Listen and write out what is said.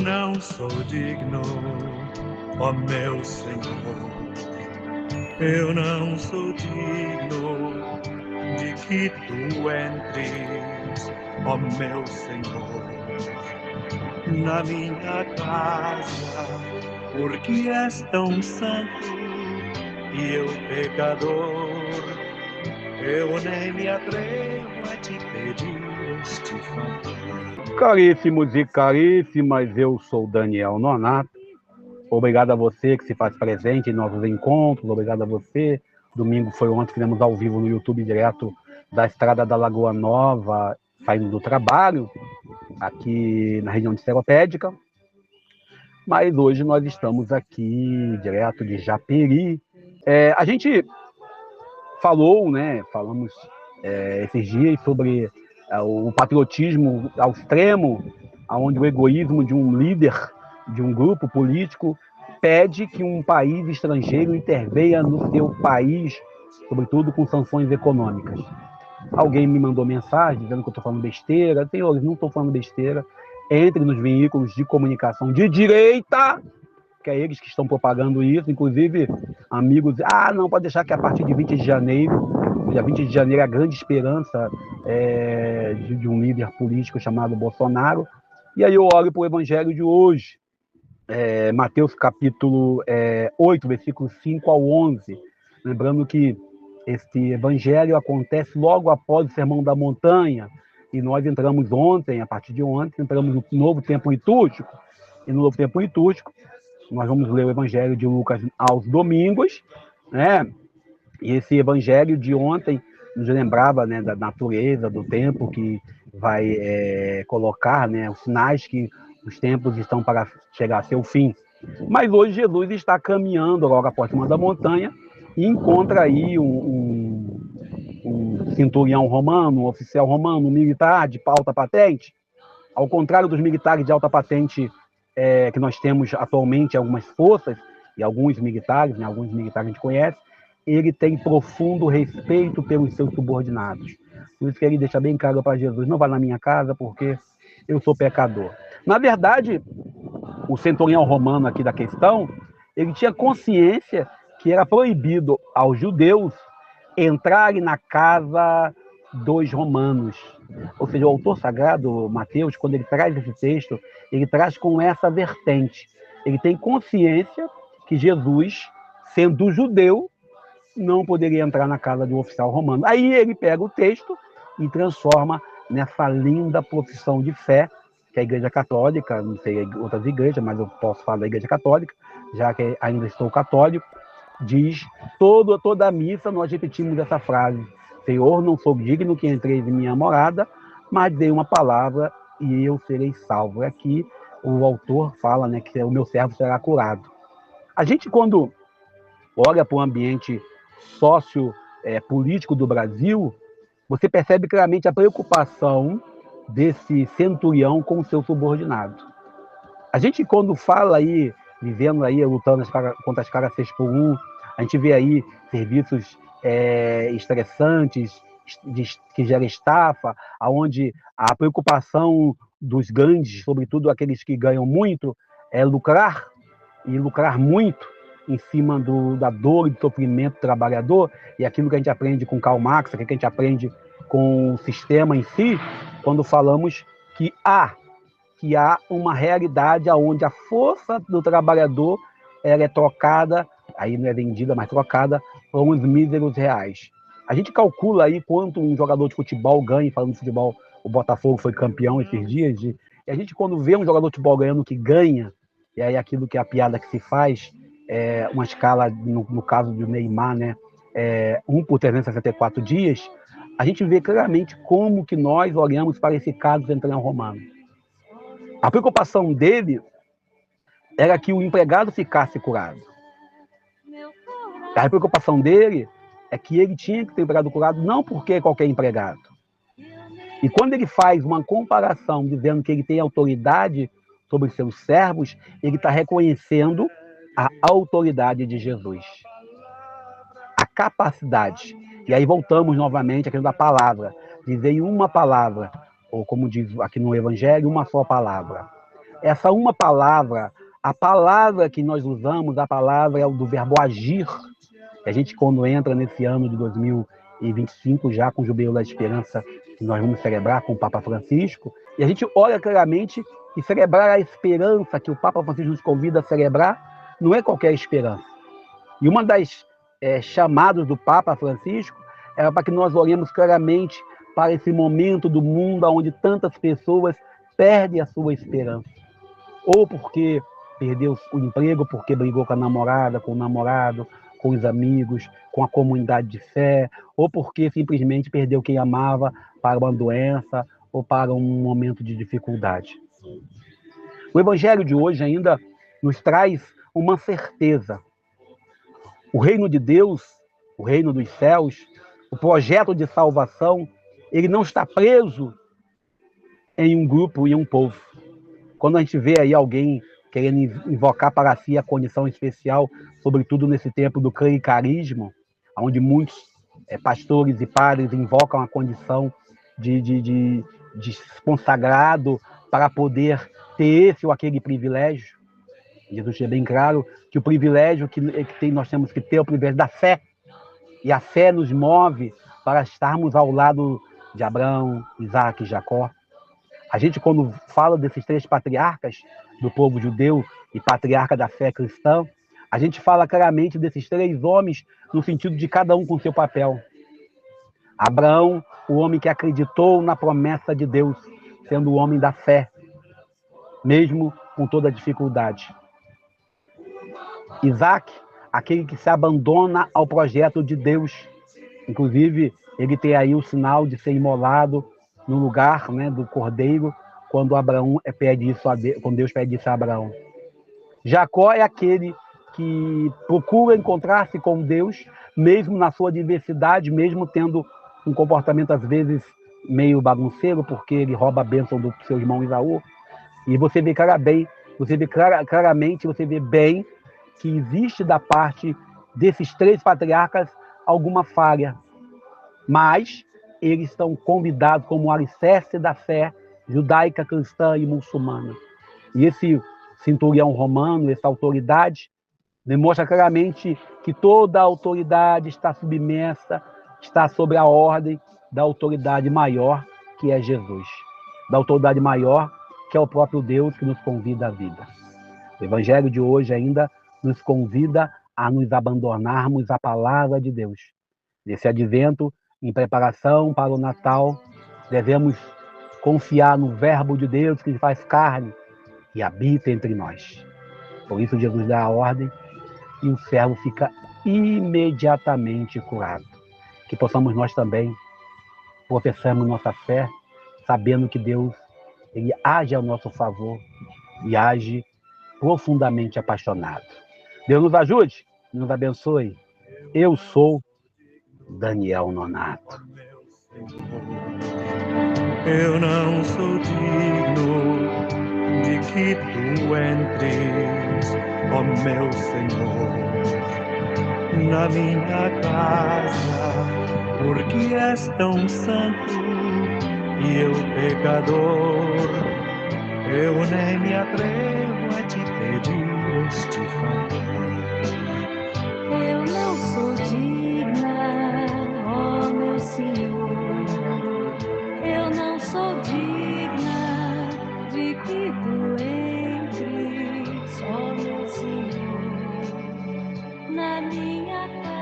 Não sou digno, ó meu Senhor, eu não sou digno de que tu entres, ó meu Senhor, na minha casa, porque és tão santo e eu pecador, eu nem me atrevo a te pedir este favor. Caríssimos e caríssimas, eu sou Daniel Nonato. Obrigado a você que se faz presente em nossos encontros. Obrigado a você. Domingo foi ontem, fizemos ao vivo no YouTube, direto da Estrada da Lagoa Nova, saindo do trabalho, aqui na região de Seropédica. Mas hoje nós estamos aqui, direto de Japeri. A gente falamos esses dias sobre o patriotismo ao extremo, onde o egoísmo de um líder, de um grupo político, pede que um país estrangeiro intervenha no seu país, sobretudo com sanções econômicas. Alguém me mandou mensagem dizendo que eu estou falando besteira. Senhores, não estou falando besteira. Entre nos veículos de comunicação de direita, que é eles que estão propagando isso, inclusive amigos, não, pode deixar que a partir de 20 de janeiro, dia 20 de janeiro é a grande esperança de um líder político chamado Bolsonaro. E aí eu olho para o evangelho de hoje, Mateus capítulo 8, versículos 5 ao 11, lembrando que este evangelho acontece logo após o Sermão da Montanha, e nós entramos ontem, a partir de ontem, entramos no novo tempo litúrgico, e no novo tempo litúrgico nós vamos ler o Evangelho de Lucas aos domingos, né? E esse Evangelho de ontem nos lembrava, né, da natureza, do tempo que vai colocar, né, os sinais que os tempos estão para chegar a seu fim. Mas hoje Jesus está caminhando logo após cima da montanha e encontra aí um centurião romano, um oficial romano, um militar de alta patente. Ao contrário dos militares de alta patente que nós temos atualmente algumas forças, e alguns militares, né, alguns militares a gente conhece, ele tem profundo respeito pelos seus subordinados. Por isso que ele deixa bem claro para Jesus, não vá na minha casa porque eu sou pecador. Na verdade, o centurião romano aqui da questão, ele tinha consciência que era proibido aos judeus entrarem na casa dos romanos. Ou seja, o autor sagrado, Mateus, quando ele traz esse texto, ele traz com essa vertente. Ele tem consciência que Jesus, sendo judeu, não poderia entrar na casa de um oficial romano. Aí ele pega o texto e transforma nessa linda profissão de fé que a Igreja Católica, não sei outras igrejas, mas eu posso falar da Igreja Católica, já que ainda estou católico, diz, toda a missa nós repetimos essa frase: Senhor, não sou digno que entreis em minha morada, mas dei uma palavra e eu serei salvo. Aqui o autor fala, né, que o meu servo será curado. A gente, quando olha para o ambiente político do Brasil, você percebe claramente a preocupação desse centurião com o seu subordinado. A gente, quando fala aí, vivendo aí, lutando contra as caras 6x1, a gente vê aí serviços estressantes, que gera estafa, onde a preocupação dos grandes, sobretudo aqueles que ganham muito, é lucrar, e lucrar muito em cima da dor e do sofrimento do trabalhador, e aquilo que a gente aprende com Karl Marx, aquilo que a gente aprende com o sistema em si, quando falamos que há uma realidade onde a força do trabalhador ela é trocada, aí não é vendida, mas trocada por uns míseros reais. A gente calcula aí quanto um jogador de futebol ganha, falando de futebol, o Botafogo foi campeão esses dias, e a gente, quando vê um jogador de futebol ganhando o que ganha, e aí aquilo que é a piada que se faz, uma escala, no caso do Neymar, né, 1 por 364 dias, a gente vê claramente como que nós olhamos para esse caso do centurião romano. A preocupação dele era que o empregado ficasse curado. A preocupação dele é que ele tinha que ter o empregado curado, não porque qualquer empregado. E quando ele faz uma comparação dizendo que ele tem autoridade sobre seus servos, ele está reconhecendo a autoridade de Jesus. A capacidade. E aí voltamos novamente àquilo da palavra. Dizer uma palavra, ou como diz aqui no Evangelho, uma só palavra. essa uma palavra, a palavra que nós usamos, a palavra é o do verbo agir. A gente, quando entra nesse ano de 2025, já com o Jubileu da Esperança, que nós vamos celebrar com o Papa Francisco, e a gente olha claramente que celebrar a esperança que o Papa Francisco nos convida a celebrar não é qualquer esperança. E uma das chamados do Papa Francisco era para que nós olhemos claramente para esse momento do mundo onde tantas pessoas perdem a sua esperança. Ou porque perdeu o emprego, porque brigou com a namorada, com o namorado, com os amigos, com a comunidade de fé, ou porque simplesmente perdeu quem amava para uma doença ou para um momento de dificuldade. O Evangelho de hoje ainda nos traz uma certeza. O reino de Deus, o reino dos céus, o projeto de salvação, ele não está preso em um grupo e um povo. Quando a gente vê aí alguém querendo invocar para si a condição especial, sobretudo nesse tempo do clericarismo, onde muitos pastores e padres invocam a condição de consagrado para poder ter esse ou aquele privilégio. Jesus deixa bem claro que o privilégio nós temos que ter é o privilégio da fé. E a fé nos move para estarmos ao lado de Abraão, Isaac e Jacó. A gente, quando fala desses três patriarcas do povo judeu e patriarca da fé cristã, a gente fala claramente desses três homens no sentido de cada um com seu papel. Abraão, o homem que acreditou na promessa de Deus, sendo o homem da fé, mesmo com toda a dificuldade. Isaac, aquele que se abandona ao projeto de Deus. Inclusive, ele tem aí o sinal de ser imolado no lugar, né, do cordeiro, quando Abraão pede isso a Deus, quando Deus pede isso a Abraão. Jacó é aquele que procura encontrar-se com Deus, mesmo na sua diversidade, mesmo tendo um comportamento às vezes meio bagunceiro, porque ele rouba a bênção do seu irmão Esaú. E você vê claramente, você vê bem que existe da parte desses três patriarcas alguma falha, mas eles estão convidados como alicerce da fé judaica, cristã e muçulmana. E esse centurião romano, essa autoridade, demonstra claramente que toda a autoridade está submersa, está sob a ordem da autoridade maior, que é Jesus. Da autoridade maior, que é o próprio Deus que nos convida à vida. O Evangelho de hoje ainda nos convida a nos abandonarmos à palavra de Deus. Nesse advento, em preparação para o Natal, devemos confiar no Verbo de Deus que faz carne e habita entre nós. Por isso Jesus dá a ordem e o servo fica imediatamente curado. Que possamos nós também professarmos nossa fé, sabendo que Deus ele age ao nosso favor e age profundamente apaixonado. Deus nos ajude, nos abençoe. Eu sou Daniel Nonato. Eu não sou digno de que tu entres, ó meu Senhor, na minha casa, porque és tão santo e eu pecador. Eu nem me atrevo a te pedir este favor. Eu não sou digna, ó meu Senhor. Eu não sou digna de que tu entres, ó meu Senhor, na minha casa.